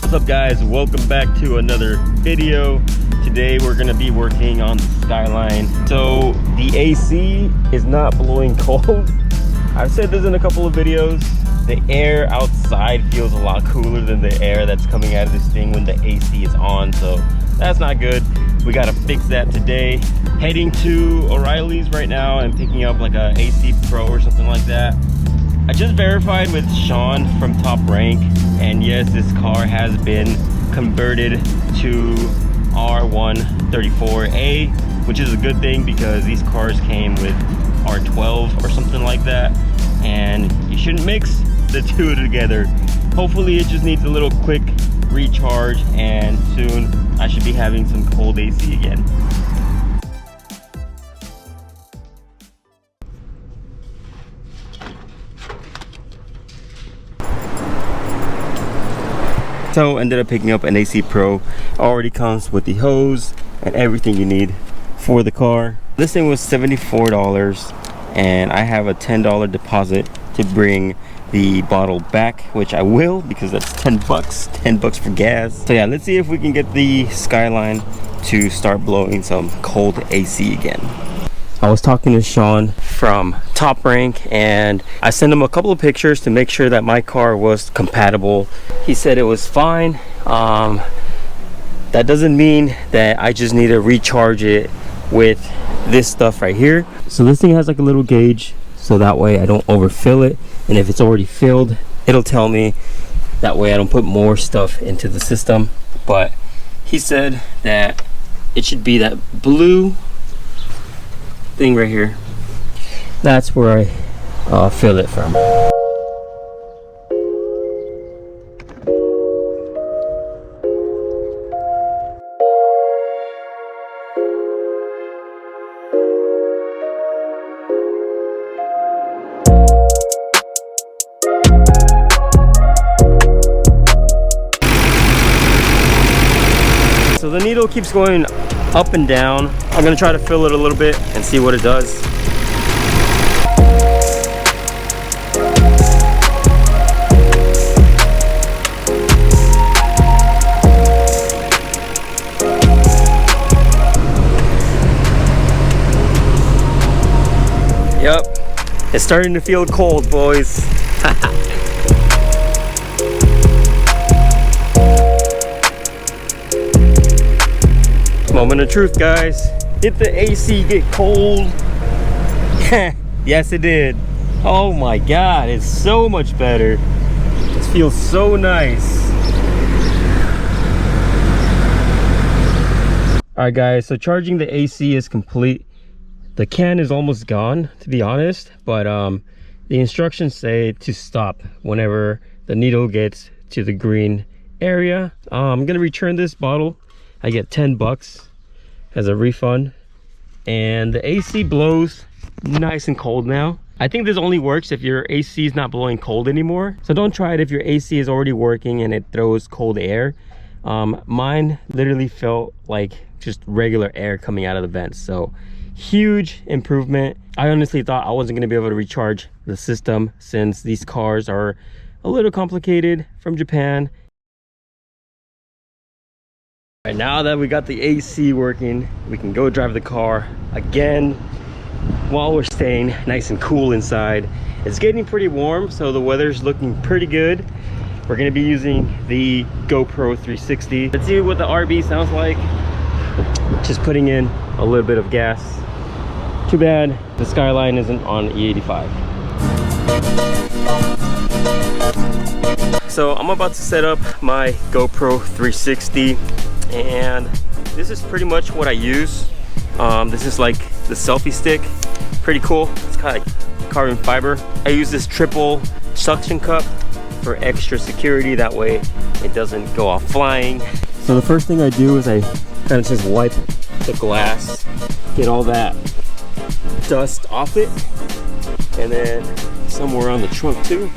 What's up guys, welcome back to another video. Today we're gonna be working on the Skyline. So the AC is not blowing cold. I've said this in a couple of videos. The air outside feels a lot cooler than the air that's coming out of this thing when the AC is on, so that's not good. We gotta fix that today. Heading to O'Reilly's right now and picking up like a AC Pro or something like that. I just verified with Sean from Top Rank, and yes, this car has been converted to R134A, which is a good thing because these cars came with R12 or something like that, and you shouldn't mix the two together. Hopefully it just needs a little quick recharge, and soon I should be having some cold AC again. So ended up picking up an AC Pro. Already comes with the hose and everything you need for the car. This thing was $74, and I have a $10 deposit to bring the bottle back, which I will because that's 10 bucks for gas. So yeah, let's see if we can get the Skyline to start blowing some cold AC again. I was talking to Sean from Top Rank, and I sent him a couple of pictures to make sure that my car was compatible. He said it was fine. That doesn't mean that I just need to recharge it with this stuff right here. So this thing has like a little gauge, so that way I don't overfill it, and if it's already filled, it'll tell me. That way I don't put more stuff into the system. But he said that it should be that blue thing right here. That's where I fill it from. So the needle keeps going up and down. I'm gonna try to fill it a little bit and see what it does. Yep, it's starting to feel cold, boys. Moment of truth, guys. Did the AC get cold? Yes, it did. Oh my god, it's so much better. This feels so nice. Alright guys, so charging the AC is complete. The can is almost gone, to be honest, but the instructions say to stop whenever the needle gets to the green area. I'm gonna return this bottle. I get 10 bucks as a refund, and the AC blows nice and cold now. I think this only works if your AC is not blowing cold anymore, so don't try it if your AC is already working and it throws cold air. Mine literally felt like just regular air coming out of the vents, so huge improvement. I honestly thought I wasn't going to be able to recharge the system since these cars are a little complicated from Japan. Right, now that we got the AC working, we can go drive the car again while we're staying nice and cool inside. It's getting pretty warm, so the weather's looking pretty good. We're going to be using the GoPro 360. Let's see what the RB sounds like. Just putting in a little bit of gas. Too bad the Skyline isn't on E85. So I'm about to set up my GoPro 360, and this is pretty much what I use. This is like the selfie stick. Pretty cool. It's kind of like carbon fiber. I use this triple suction cup for extra security, that way it doesn't go off flying. So the first thing I do is I kind of just wipe the glass, get all that dust off it, and then somewhere on the trunk too.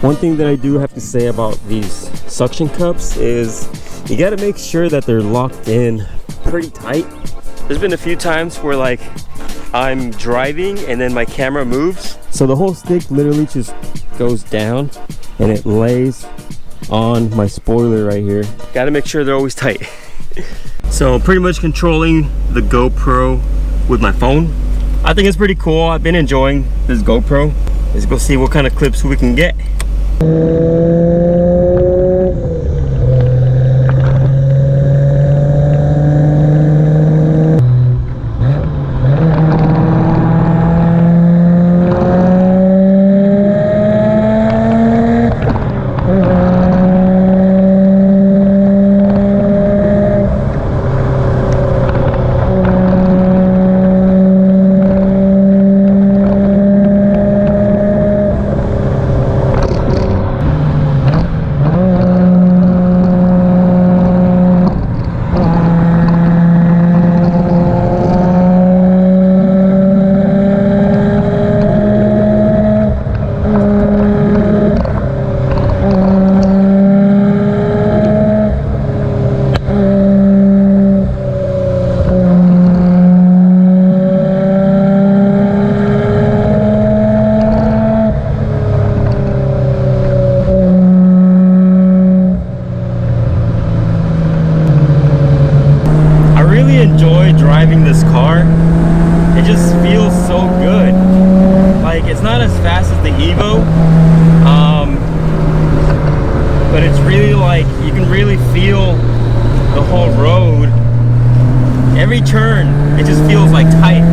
One thing that I do have to say about these suction cups is you got to make sure that they're locked in pretty tight. There's been a few times where like I'm driving and then my camera moves. So the whole stick literally just goes down and it lays on my spoiler right here. Gotta make sure they're always tight. So pretty much controlling the GoPro with my phone. I think it's pretty cool. I've been enjoying this GoPro. Let's go see what kind of clips we can get. Driving this car, it just feels so good. Like, it's not as fast as the Evo, but it's really like you can really feel the whole road. Every turn it just feels like tight.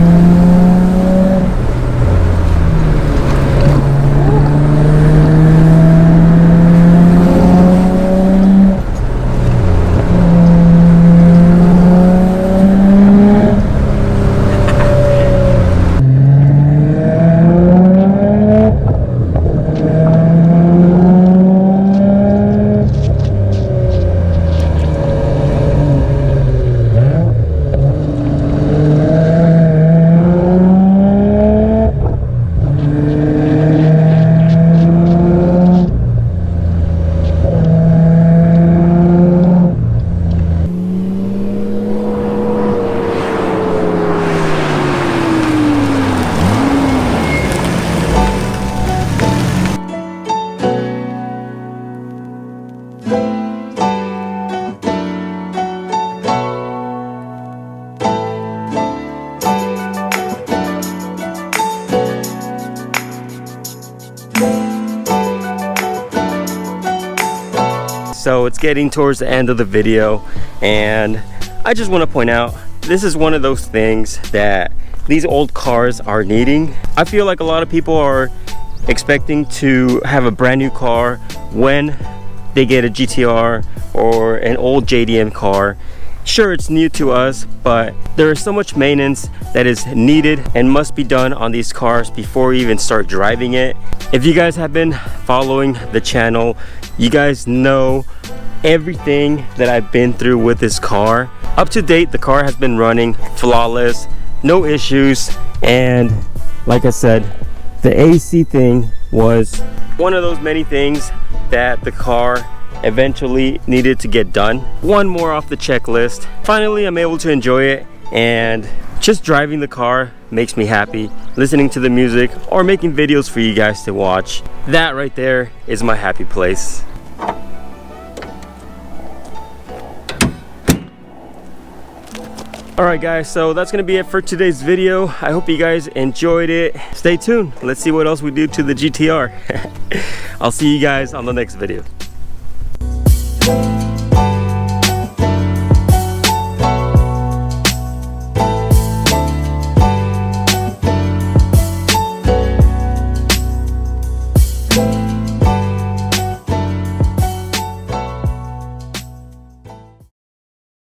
So it's getting towards the end of the video, and I just want to point out, this is one of those things that these old cars are needing. I feel like a lot of people are expecting to have a brand new car when they get a GTR or an old JDM car. Sure, it's new to us, but there is so much maintenance that is needed and must be done on these cars before we even start driving it. If you guys have been following the channel, you guys know everything that I've been through with this car. Up to date, the car has been running flawless, no issues, and like I said, the AC thing was one of those many things that the car eventually needed to get done. One more off the checklist. Finally, I'm able to enjoy it, and just driving the car makes me happy. Listening to the music or making videos for you guys to watch, that right there is my happy place. Alright guys, so that's gonna be it for today's video. I hope you guys enjoyed it. Stay tuned, let's see what else we do to the GTR. I'll see you guys on the next video.